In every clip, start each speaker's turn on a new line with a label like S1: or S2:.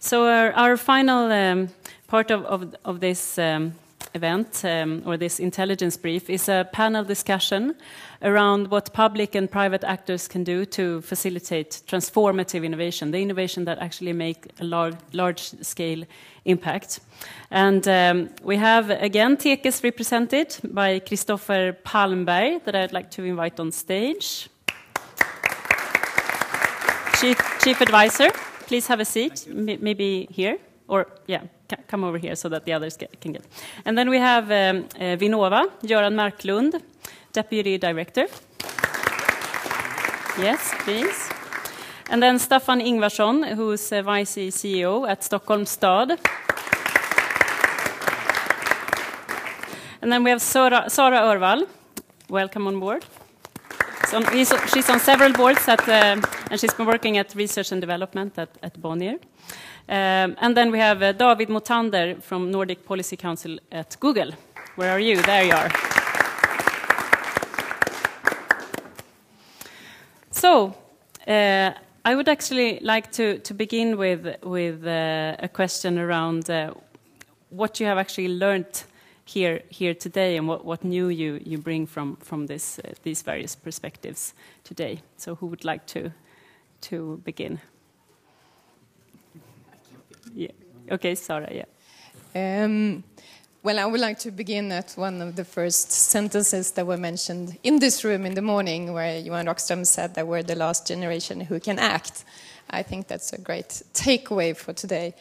S1: So our final part of this event, or this intelligence brief, is a panel discussion around what public and private actors can do to facilitate transformative innovation, the innovation that actually make a large-scale impact. And we have, again, Tekes represented by Christopher Palmberg, that I'd like to invite on stage. Chief Advisor, please have a seat, maybe here, or yeah, come over here so that the others can get. And then we have Vinnova, Göran Marklund, Deputy Director. Yes, please. And then Staffan Ingvarsson, who's Vice CEO at Stockholm Stad. And then we have Sara Örvall. Welcome on board. She's on several boards, and she's been working at research and development at Bonnier. And then we have David Motander from Nordic Policy Council at Google. Where are you? There you are. So, I would actually like to begin with a question around what you have actually learned here today, and what new you bring from these various perspectives today. So, who would like to begin? Yeah. Okay, Sara. Yeah.
S2: Well, I would like to begin at one of the first sentences that were mentioned in this room in the morning, where Johan Rockström said that we're the last generation who can act. I think that's a great takeaway for today.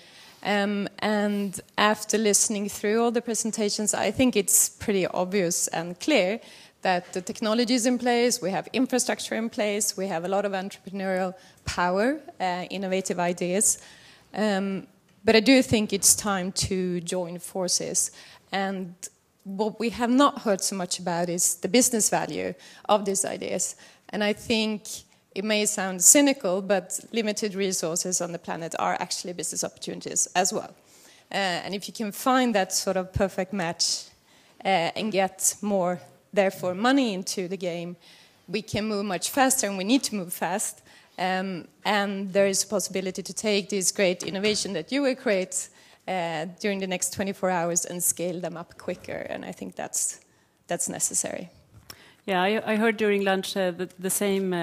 S2: And after listening through all the presentations, I think it's pretty obvious and clear that the technology is in place, we have infrastructure in place, we have a lot of entrepreneurial power, innovative ideas. But I do think it's time to join forces. And what we have not heard so much about is the business value of these ideas. And I think it may sound cynical, but limited resources on the planet are actually business opportunities as well. And if you can find that sort of perfect match and get more, therefore, money into the game, we can move much faster, and we need to move fast. And there is a possibility to take this great innovation that you will create during the next 24 hours and scale them up quicker. And I think that's necessary.
S1: Yeah, I heard during lunch the same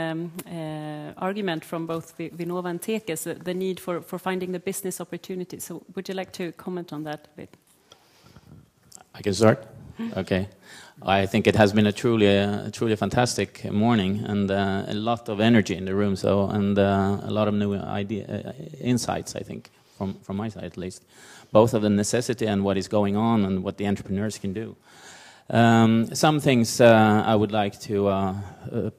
S1: argument from both Vinnova and Tekes, the need for finding the business opportunities. So would you like to comment on that a bit?
S3: I can start? Okay. I think it has been a truly fantastic morning, and a lot of energy in the room. And a lot of new insights, I think, from my side at least, both of the necessity and what is going on and what the entrepreneurs can do. Some things I would like to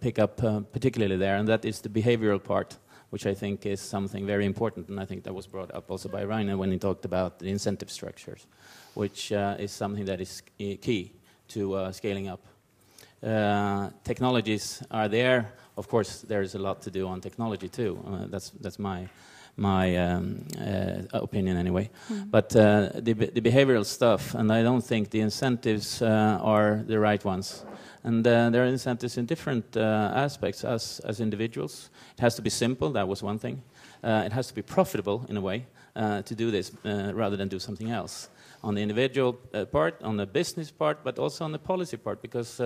S3: pick up particularly there, and that is the behavioral part, which I think is something very important, and I think that was brought up also by Rainer when he talked about the incentive structures, which is something that is key to scaling up. Technologies are there. Of course, there is a lot to do on technology too. That's my opinion anyway. But the behavioral stuff, and I don't think the incentives are the right ones. And there are incentives in different aspects as individuals. It has to be simple, that was one thing. It has to be profitable in a way to do this rather than do something else. On the individual part, on the business part, but also on the policy part, because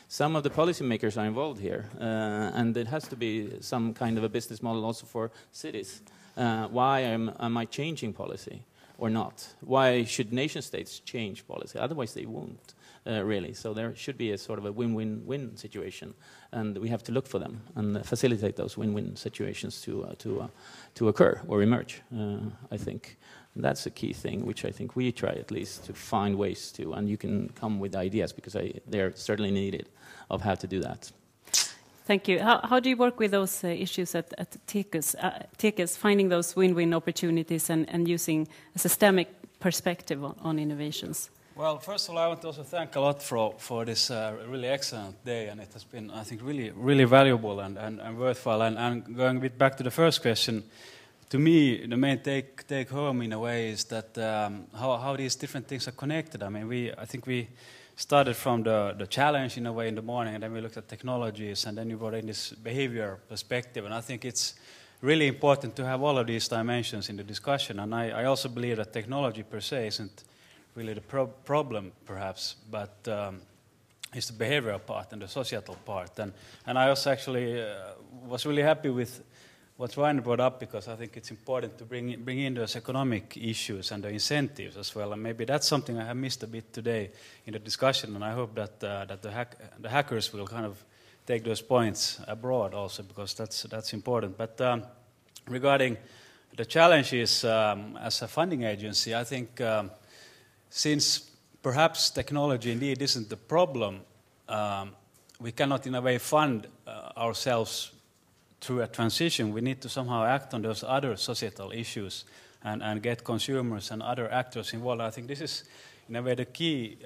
S3: some of the policymakers are involved here, and it has to be some kind of a business model also for cities. Why am I changing policy or not? Why should nation states change policy? Otherwise they won't, really. So there should be a sort of a win-win-win situation, and we have to look for them and facilitate those win-win situations to occur or emerge, I think. That's a key thing, which I think we try at least to find ways to, and you can come with ideas, because they're certainly needed, of how to do that.
S1: Thank you. How do you work with those issues at Tekes, finding those win-win opportunities and using a systemic perspective on innovations?
S4: Well, first of all, I want to also thank a lot for this really excellent day, and it has been, I think, really valuable and worthwhile. And going a bit back to the first question, to me, the main take home in a way is that how these different things are connected. I mean, I think we started from the challenge in a way in the morning, and then we looked at technologies, and then you brought in this behavior perspective. And I think it's really important to have all of these dimensions in the discussion. And I also believe that technology per se isn't really the problem, perhaps, but it's the behavioral part and the societal part. And I also actually was really happy with what Rainer brought up, because I think it's important to bring in those economic issues and the incentives as well. And maybe that's something I have missed a bit today in the discussion. And I hope that the hackers will kind of take those points abroad also, because that's important. But regarding the challenges as a funding agency, I think since perhaps technology indeed isn't the problem, we cannot in a way fund ourselves through a transition. We need to somehow act on those other societal issues and get consumers and other actors involved. I think this is in a way the key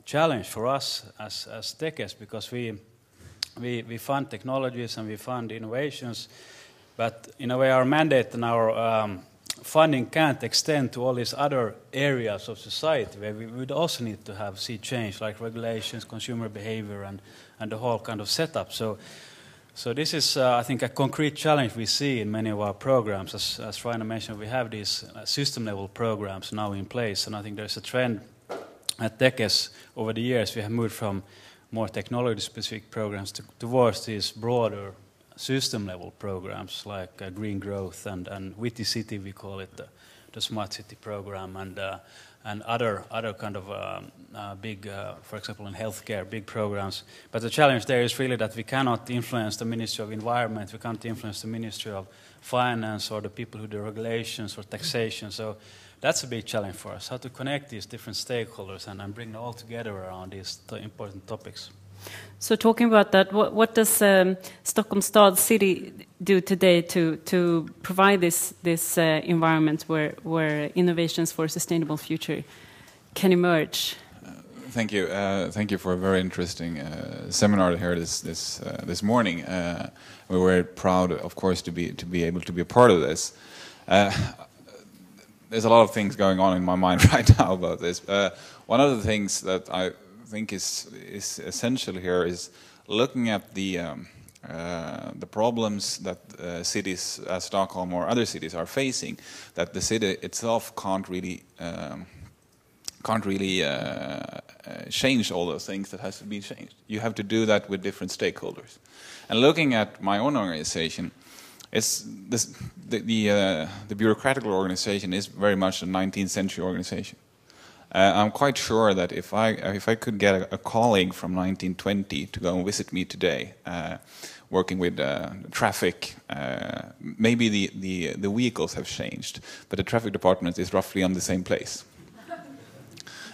S4: challenge for us as techies, because we fund technologies and we fund innovations, but in a way our mandate and our funding can't extend to all these other areas of society where we would also need to see change, like regulations, consumer behavior, and the whole kind of setup. So this is, I think, a concrete challenge we see in many of our programs. As Rainer mentioned, we have these system-level programs now in place, and I think there's a trend at Tekes over the years. We have moved from more technology-specific programs towards these broader system-level programs like Green Growth and Witty City, we call it, the Smart City program, and other kind of big, for example, in healthcare, big programs. But the challenge there is really that we cannot influence the Ministry of Environment, we can't influence the Ministry of Finance or the people who do regulations or taxation. So that's a big challenge for us, how to connect these different stakeholders and bring them all together around these important topics.
S1: So talking about that, what does Stockholm Stad City do today to provide this environment where innovations for a sustainable future can emerge?
S5: Thank you. Thank you for a very interesting seminar here this morning. We're very proud, of course, to be able to be a part of this. There's a lot of things going on in my mind right now about this. One of the things that I think is essential here is looking at the problems that cities as Stockholm or other cities are facing, that the city itself can't really change all those things that has to be changed. You have to do that with different stakeholders. And looking at my own organization, the bureaucratic organization is very much a 19th century organization. I'm quite sure that if I could get a colleague from 1920 to go and visit me today, working with traffic, maybe the vehicles have changed, but the traffic department is roughly on the same place,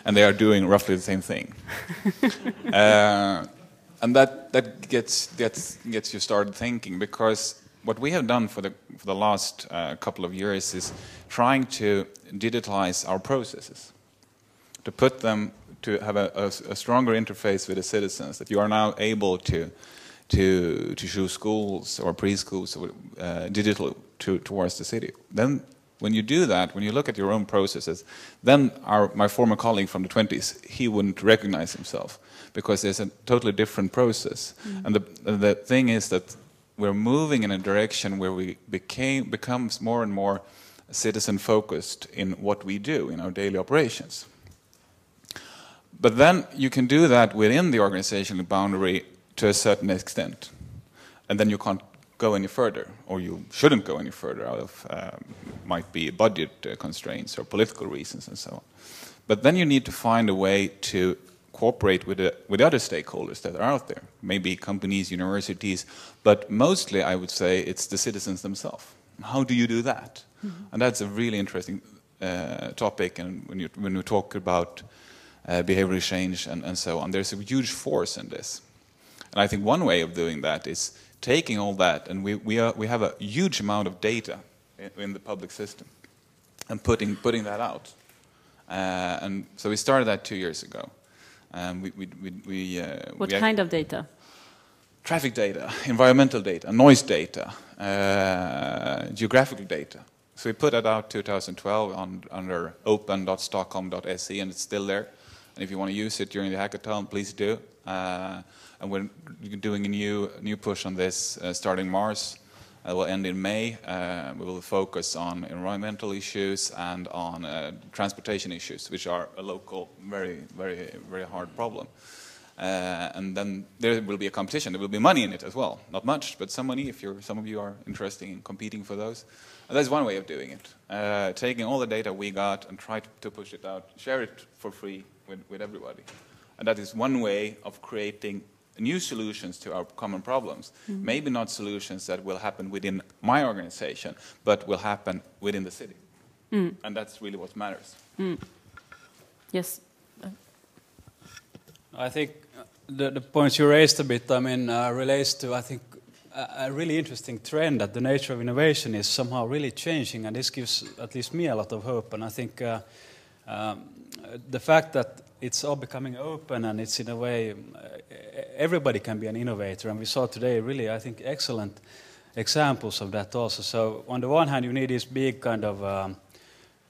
S5: and they are doing roughly the same thing, and that gets you started thinking, because what we have done for the last couple of years is trying to digitalize our processes, to put them to have a stronger interface with the citizens, that you are now able to choose schools or preschools digital towards the city. Then when you do that, when you look at your own processes, then my former colleague from the 20s, he wouldn't recognize himself, because there's a totally different process. And the thing is that we're moving in a direction where we becomes more and more citizen focused in what we do in our daily operations. But then you can do that within the organizational boundary to a certain extent, and then you can't go any further, or you shouldn't go any further out of might be budget constraints or political reasons and so on. But then you need to find a way to cooperate with the other stakeholders that are out there, maybe companies, universities, but mostly I would say it's the citizens themselves. How do you do that? And that's a really interesting topic, and when you talk about behavioral change and so on, there's a huge force in this. And I think one way of doing that is taking all that, and we have a huge amount of data in the public system, and putting that out. And so we started that 2 years ago.
S1: What kind of data?
S5: Traffic data, environmental data, noise data, geographical data. So we put that out 2012 under open.stockholm.se, and it's still there. And if you want to use it during the hackathon, please do. And we're doing a new push on this starting Mars. It will end in May. We will focus on environmental issues and on transportation issues, which are a local, very, very, very hard problem. And then there will be a competition. There will be money in it as well. Not much, but some money if some of you are interested in competing for those. And that's one way of doing it. Taking all the data we got and try to push it out, share it for free with everybody. And that is one way of creating new solutions to our common problems. Maybe not solutions that will happen within my organization, but will happen within the city. And that's really what matters.
S1: Yes.
S4: I think the points you raised a bit, I mean, relates to, I think, a really interesting trend that the nature of innovation is somehow really changing, and this gives at least me a lot of hope. And I think the fact that it's all becoming open and it's in a way everybody can be an innovator, and we saw today really, I think, excellent examples of that also. So on the one hand, you need this big kind of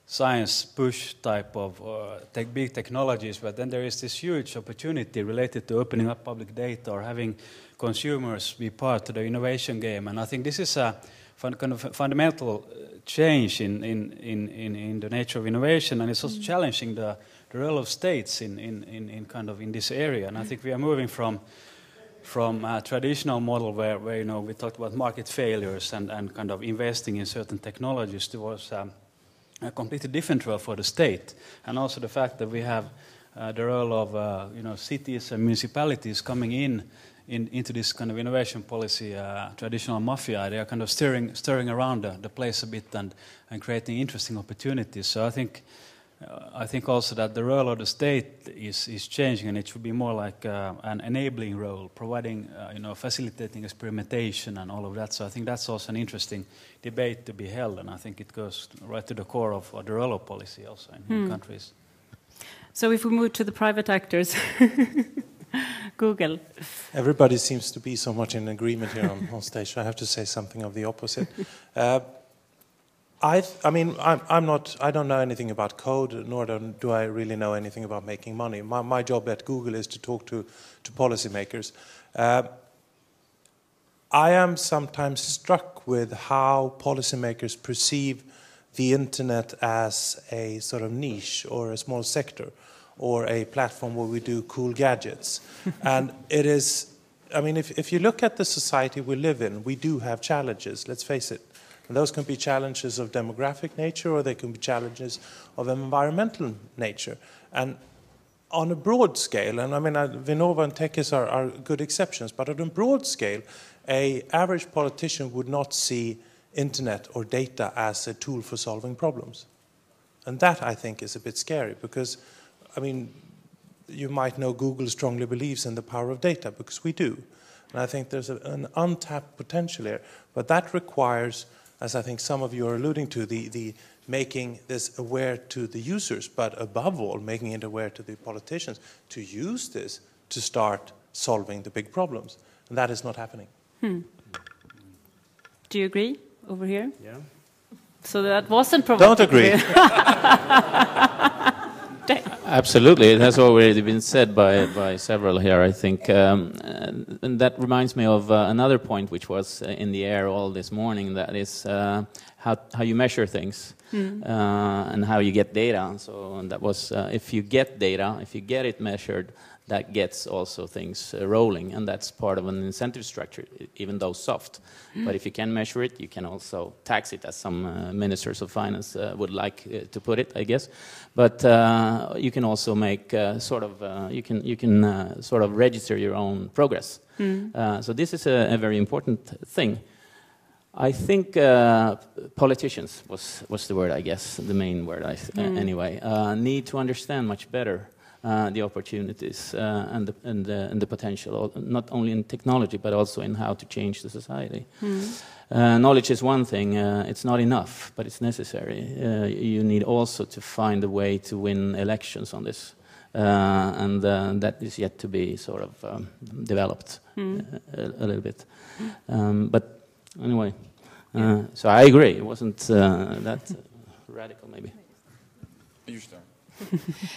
S4: science push type of big technologies, but then there is this huge opportunity related to opening up public data or having consumers be part of the innovation game. And I think this is a kind of fundamental change in the nature of innovation, and it's also challenging the role of states in this area. And I think we are moving from a traditional model where we talked about market failures and kind of investing in certain technologies towards a completely different role for the state, and also the fact that we have the role of cities and municipalities coming into this kind of innovation policy, traditional mafia. They are kind of stirring around the place a bit and creating interesting opportunities. So I think also that the role of the state is changing, and it should be more like an enabling role, providing, facilitating experimentation and all of that. So I think that's also an interesting debate to be held, and I think it goes right to the core of the role of policy also in countries.
S1: So if we move to the private actors, Google.
S6: Everybody seems to be so much in agreement here on stage. So I have to say something of the opposite. I don't know anything about code, nor do I really know anything about making money. My job at Google is to talk to policymakers. I am sometimes struck with how policymakers perceive the internet as a sort of niche or a small sector or a platform where we do cool gadgets. And it is, if you look at the society we live in, we do have challenges, let's face it. And those can be challenges of demographic nature, or they can be challenges of environmental nature. And on a broad scale, and Vinnova and Techies are good exceptions, but on a broad scale, an average politician would not see internet or data as a tool for solving problems. And that, I think, is a bit scary, because, you might know Google strongly believes in the power of data, because we do. And I think there's an untapped potential here. But that requires, as I think some of you are alluding to, the making this aware to the users, but above all, making it aware to the politicians to use this to start solving the big problems. And that is not happening.
S1: Do you agree over here?
S6: Yeah.
S1: So that wasn't provocative.
S6: Don't agree.
S3: Absolutely, it has already been said by several here, I think. And that reminds me of another point which was in the air all this morning, that is how you measure things and how you get data. So that was, if you get data, if you get it measured, that gets also things rolling, and that's part of an incentive structure, even though soft. But if you can measure it, you can also tax it, as some ministers of finance would like to put it, I guess. But you can also make you can sort of register your own progress. So this is a very important thing. I think politicians was the word, I guess, the main word. Anyway, need to understand much better the opportunities and the potential, not only in technology but also in how to change the society. Knowledge is one thing; it's not enough, but it's necessary. You need also to find a way to win elections on this, and that is yet to be sort of developed a little bit. But anyway, so I agree. It wasn't that radical, maybe.
S5: You start.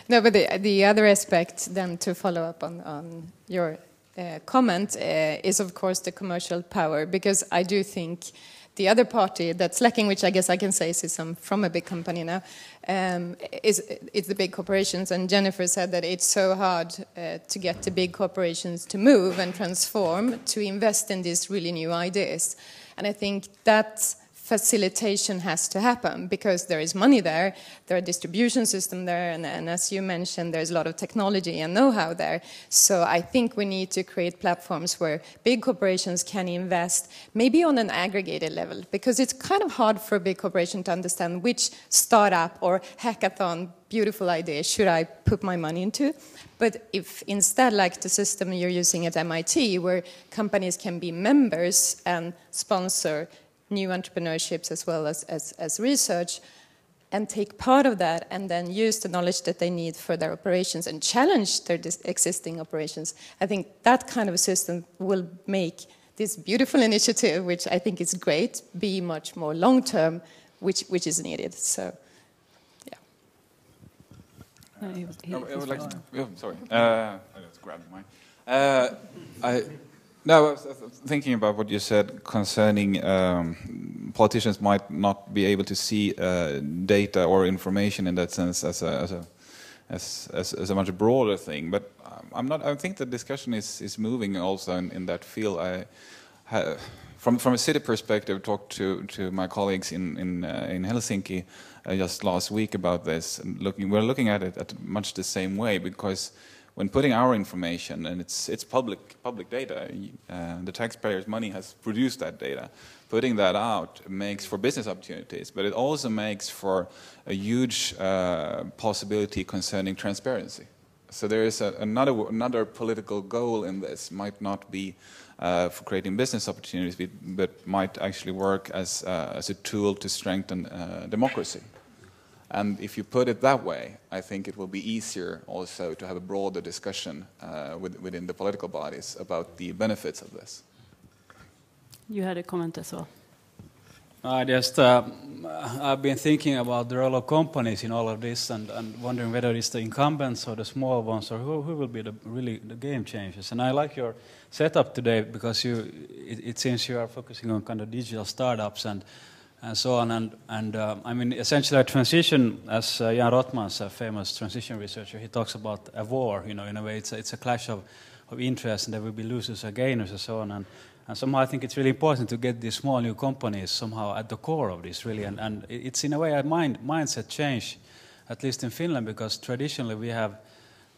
S2: No, but the other aspect then to follow up on your comment is of course the commercial power, because I do think the other party that's lacking, which I guess I can say is from a big company now, it's the big corporations. And Jennifer said that it's so hard to get the big corporations to move and transform, to invest in these really new ideas. And I think that facilitation has to happen because there is money there are distribution system there, and as you mentioned, there's a lot of technology and know-how there. So I think we need to create platforms where big corporations can invest, maybe on an aggregated level, because it's kind of hard for a big corporation to understand which startup or hackathon beautiful idea should I put my money into. But if instead, like the system you're using at MIT, where companies can be members and sponsor new entrepreneurships as well as research, and take part of that and then use the knowledge that they need for their operations and challenge their existing operations, I think that kind of a system will make this beautiful initiative, which I think is great, be much more long-term, which is needed. So, yeah.
S5: I would like to... sorry. I just grabbed mine. No, I was thinking about what you said concerning politicians might not be able to see data or information in that sense as a much broader thing. But I think the discussion is moving also in that field. From a city perspective, talked to my colleagues in Helsinki just last week about this, and we're looking at it at much the same way, because when putting our information, and it's public data, the taxpayers' money has produced that data. Putting that out makes for business opportunities, but it also makes for a huge possibility concerning transparency. So there is another political goal in this. Might not be for creating business opportunities, but might actually work as a tool to strengthen democracy. And if you put it that way, I think it will be easier also to have a broader discussion within the political bodies about the benefits of this.
S1: You had a comment as well.
S4: I've been thinking about the role of companies in all of this, and wondering whether it's the incumbents or the small ones, or who will be the game changers. And I like your setup today, because it seems you are focusing on kind of digital startups and so on, and I mean, essentially a transition, as Jan Rotmans, a famous transition researcher, he talks about a war, in a way it's a clash of interests, and there will be losers or gainers and so on, and somehow I think it's really important to get these small new companies somehow at the core of this, really, and it's in a way a mindset change, at least in Finland, because traditionally we have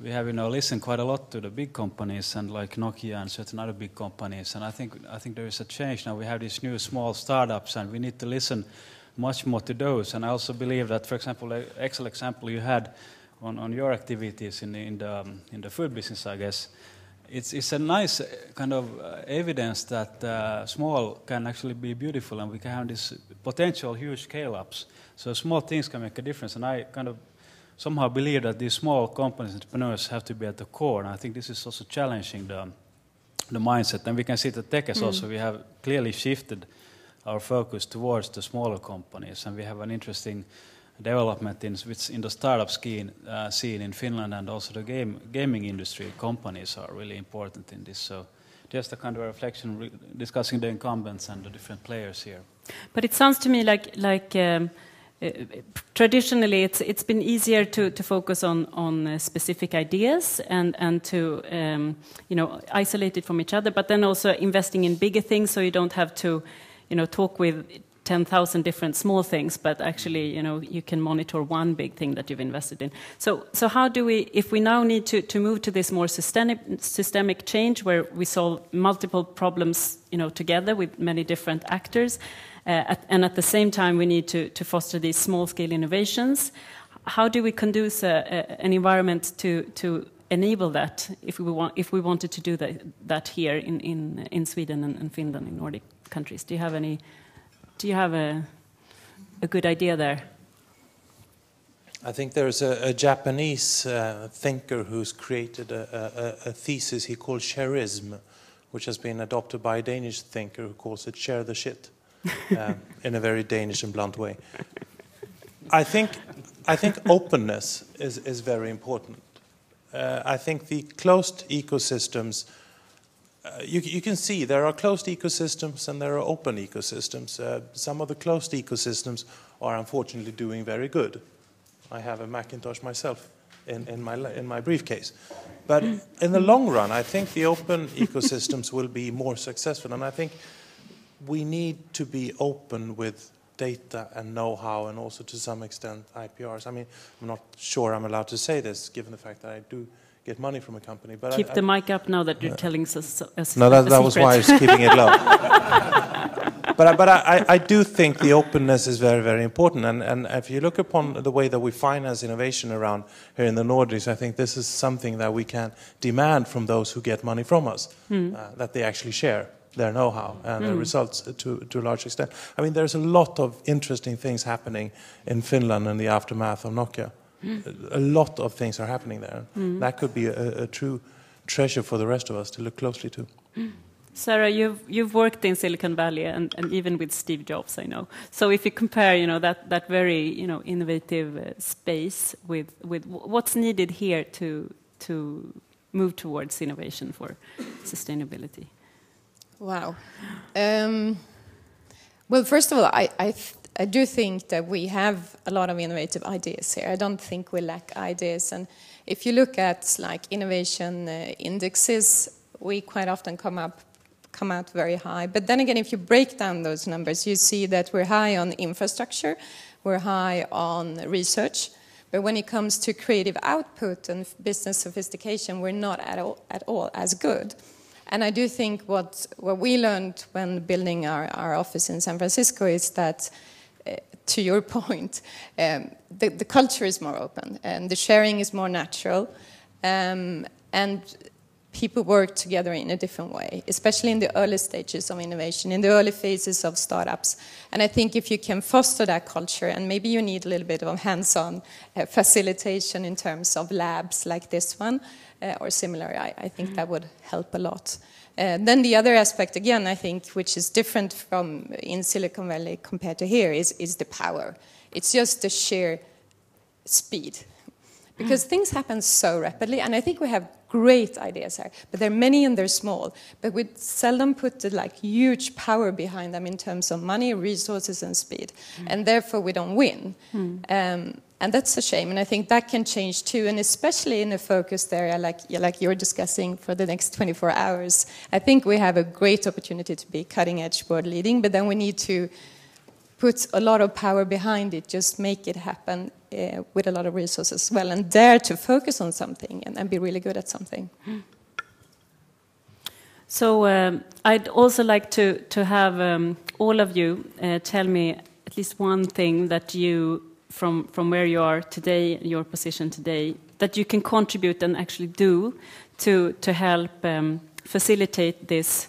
S4: listened quite a lot to the big companies, and like Nokia and certain other big companies, and I think there is a change now. We have these new small startups, and we need to listen much more to those. And I also believe that, for example, the excellent example you had on your activities in the food business, I guess, it's a nice kind of evidence that small can actually be beautiful, and we can have this potential huge scale-ups. So small things can make a difference, and I kind of somehow believe that these small companies, entrepreneurs, have to be at the core, and I think this is also challenging the mindset. And we can see that tech has also, we have clearly shifted our focus towards the smaller companies, and we have an interesting development in the startup scene in Finland, and also the gaming industry companies are really important in this. So just a kind of a reflection, discussing the incumbents and the different players here.
S1: But it sounds to me like traditionally it's been easier to focus on specific ideas and to isolate it from each other, but then also investing in bigger things, so you don't have to talk with 10,000 different small things, but actually you can monitor one big thing that you've invested in. So how do we, if we now need to move to this more systemic change where we solve multiple problems together with many different actors, and at the same time we need to foster these small-scale innovations, how do we conduce an environment to enable that if we wanted to do that here in Sweden and Finland, in Nordic countries? Do you have a good idea there?
S6: I think there's a Japanese thinker who's created a thesis he calls shareism, which has been adopted by a Danish thinker who calls it share the shit, in a very Danish and blunt way. I think openness is very important. I think the closed ecosystems you can see there are closed ecosystems and there are open ecosystems. Some of the closed ecosystems are unfortunately doing very good. I have a Macintosh myself in my briefcase. But in the long run, I think the open ecosystems will be more successful. And I think we need to be open with data and know-how, and also to some extent IPRs. I mean, I'm not sure I'm allowed to say this, given the fact that I do get money from a company. But
S1: keep the mic up now that you're telling us.
S6: No, that was why I was keeping it low. But I do think the openness is very, very important. And if you look upon the way that we finance innovation around here in the Nordics, I think this is something that we can demand from those who get money from us, that they actually share their know-how and their results to a large extent. I mean, there's a lot of interesting things happening in Finland in the aftermath of Nokia. A lot of things are happening there. That could be a true treasure for the rest of us to look closely to.
S1: Sarah, you've worked in Silicon Valley and even with Steve Jobs, I know. So if you compare, that very, innovative space with what's needed here to move towards innovation for sustainability.
S2: Wow. Well, first of all, I do think that we have a lot of innovative ideas here. I don't think we lack ideas. And if you look at innovation indexes, we quite often come out very high. But then again, if you break down those numbers, you see that we're high on infrastructure, we're high on research. But when it comes to creative output and business sophistication, we're not at all as good. And I do think what we learned when building our office in San Francisco is that, to your point, the culture is more open and the sharing is more natural, and people work together in a different way, especially in the early stages of innovation, in the early phases of startups. And I think if you can foster that culture, and maybe you need a little bit of hands-on facilitation in terms of labs like this one, or similar, I think that would help a lot. Then the other aspect, again, I think, which is different from in Silicon Valley compared to here, is the power. It's just the sheer speed. Because things happen so rapidly, and I think we have great ideas here, but there are many and they're small. But we seldom put the huge power behind them in terms of money, resources, and speed, and therefore we don't win. And that's a shame, and I think that can change too, and especially in a focused area like you're discussing for the next 24 hours. I think we have a great opportunity to be cutting-edge, world-leading, but then we need to put a lot of power behind it, just make it happen with a lot of resources as well, and dare to focus on something and be really good at something.
S1: So I'd also like to have all of you tell me at least one thing that you, from where you are today, your position today, that you can contribute and actually do to help facilitate this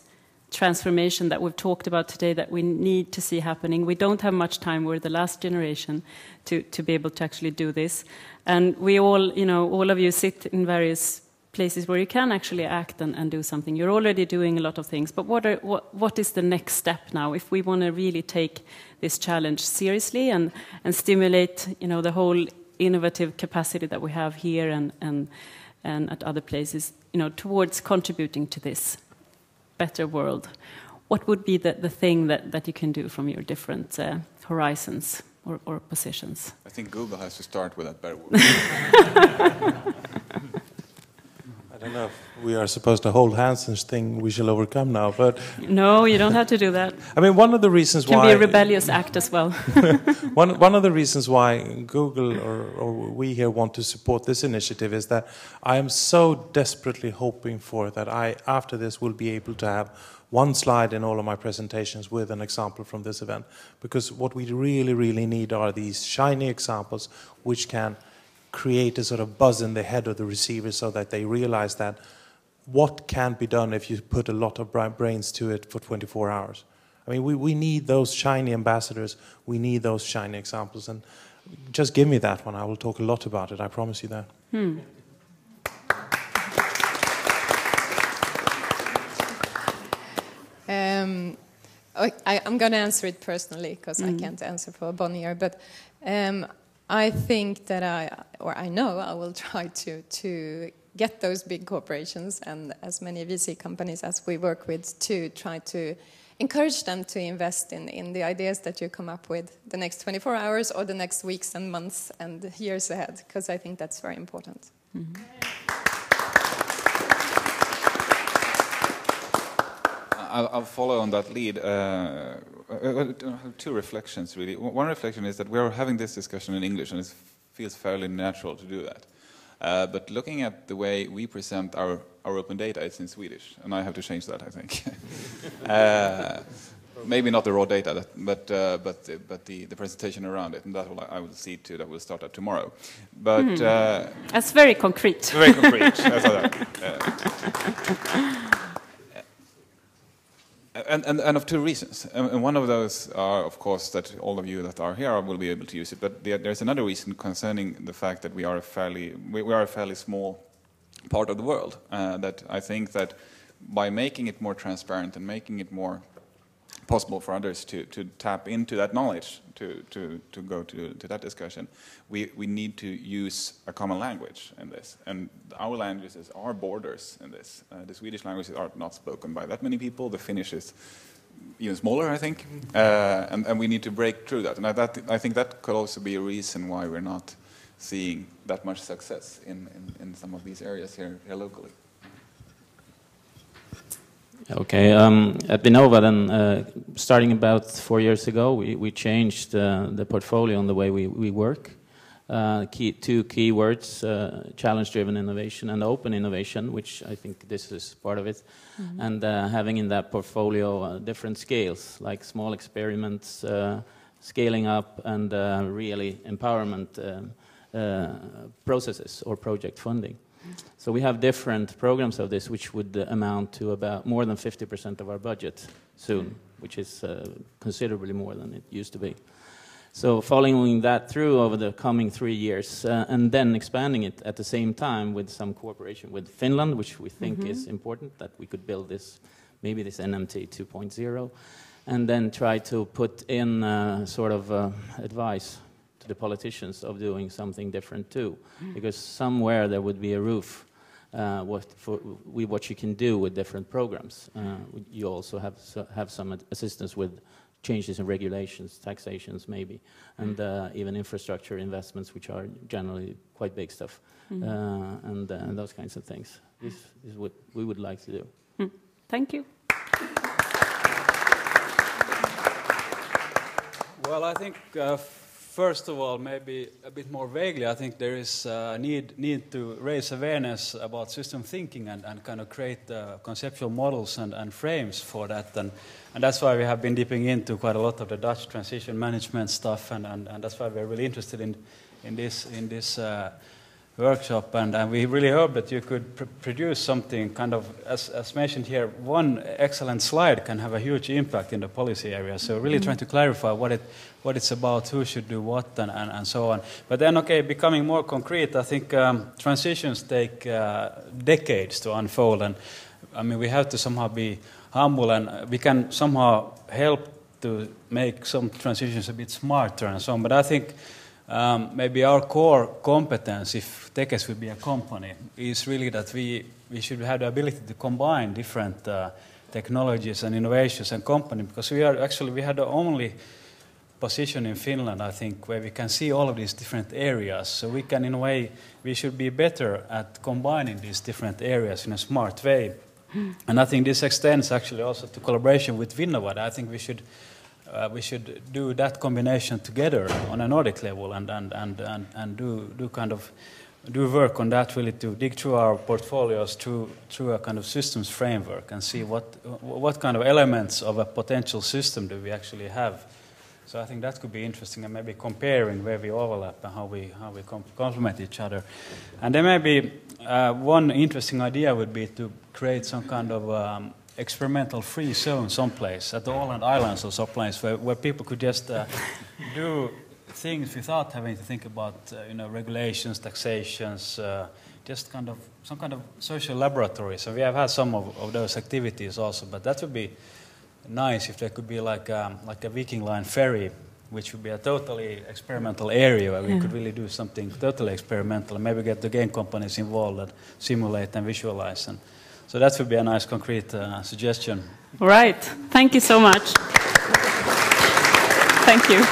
S1: transformation that we've talked about today, that we need to see happening. We don't have much time. We're the last generation to be able to actually do this. And we all, all of you sit in various places where you can actually act and do something. You're already doing a lot of things, but what is the next step now if we want to really take this challenge seriously and stimulate, the whole innovative capacity that we have here and at other places, towards contributing to this better world? What would be the thing that you can do from your different horizons or positions?
S5: I think Google has to start with that better world.
S6: I don't know if we are supposed to hold hands and think we shall overcome now, but...
S1: No, you don't have to do that.
S6: I mean, one of the reasons why...
S1: It can be a rebellious act as well.
S6: One of the reasons why Google or we here want to support this initiative is that I am so desperately hoping for that I, after this, will be able to have one slide in all of my presentations with an example from this event. Because what we really, really need are these shiny examples which can create a sort of buzz in the head of the receiver so that they realize that what can be done if you put a lot of brains to it for 24 hours. I mean, we need those shiny ambassadors. We need those shiny examples. And just give me that one. I will talk a lot about it. I promise you that.
S2: I'm going to answer it personally because I can't answer for Bonnier, but I think that I know I will try to get those big corporations and as many VC companies as we work with to try to encourage them to invest in the ideas that you come up with the next 24 hours or the next weeks and months and years ahead, because I think that's very important.
S1: Mm-hmm.
S5: I'll follow on that lead. Two reflections, really. One reflection is that we're having this discussion in English, and it feels fairly natural to do that. But looking at the way we present our open data, it's in Swedish, and I have to change that, I think. Maybe not the raw data, but the presentation around it, and that I will see to. That will start that tomorrow. But
S1: that's very concrete.
S5: Very concrete. And of two reasons. And one of those are, of course, that all of you that are here will be able to use it. But there's another reason concerning the fact that we are a fairly small part of the world. That I think that by making it more transparent and making it more possible for others to tap into that knowledge, to go to that discussion, we need to use a common language in this. And our languages are borders in this. The Swedish languages are not spoken by that many people. The Finnish is even smaller, I think. And we need to break through that. And I think that could also be a reason why we're not seeing that much success in some of these areas here locally.
S3: Okay, at Vinnova then, starting about 4 years ago, we changed the portfolio and the way we work. Two key words, challenge-driven innovation and open innovation, which I think this is part of it. Mm-hmm. And having in that portfolio different scales, like small experiments, scaling up, and really empowerment processes or project funding. So we have different programs of this, which would amount to about more than 50% of our budget soon, which is considerably more than it used to be. So following that through over the coming 3 years, and then expanding it at the same time with some cooperation with Finland, which we think is important, that we could build this, maybe this NMT 2.0, and then try to put in sort of advice to the politicians of doing something different too, because somewhere there would be a roof what you can do with different programs. You also have some assistance with changes in regulations, taxations maybe, and even infrastructure investments, which are generally quite big stuff, and those kinds of things. This is what we would like to do.
S1: Thank you.
S4: Well, I think first of all, maybe a bit more vaguely, I think there is a need to raise awareness about system thinking and kind of create conceptual models and frames for that. And that's why we have been dipping into quite a lot of the Dutch transition management stuff, and that's why we're really interested in this workshop. And we really hope that you could produce something kind of, as mentioned here, one excellent slide can have a huge impact in the policy area. So really trying to clarify what it's about, who should do what, and so on. But then, okay, becoming more concrete, I think transitions take decades to unfold. And I mean, we have to somehow be humble, and we can somehow help to make some transitions a bit smarter and so on. But I think maybe our core competence, if Tekes would be a company, is really that we should have the ability to combine different technologies and innovations and company, because we had the only position in Finland, I think, where we can see all of these different areas. So we can, in a way, we should be better at combining these different areas in a smart way. And I think this extends actually also to collaboration with Vinnova. I think we should do that combination together on a Nordic level and do work on that, really, to dig through our portfolios through a kind of systems framework and see what kind of elements of a potential system do we actually have. So I think that could be interesting, and maybe comparing where we overlap and how we complement each other. And then maybe one interesting idea would be to create some kind of experimental free zone someplace at the Åland Islands or someplace where people could just do things without having to think about regulations, taxations, just some kind of social laboratory. So we have had some of those activities also, but that would be nice if there could be like a Viking Line ferry which would be a totally experimental area where we could really do something totally experimental and maybe get the game companies involved and simulate and visualize. And so that would be a nice concrete suggestion.
S1: Right. Thank you so much. Thank you.